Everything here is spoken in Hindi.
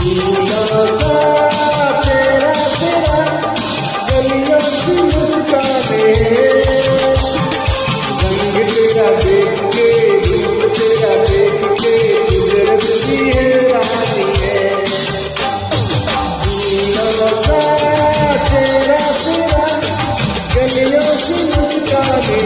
फूलों का तेरा तेरा गलियों की मुस्काने, रंग तेरा देख के रूप तेरा देख के गुजरती है रानी है। फूलों का तेरा तेरा गलियों की मुस्काने,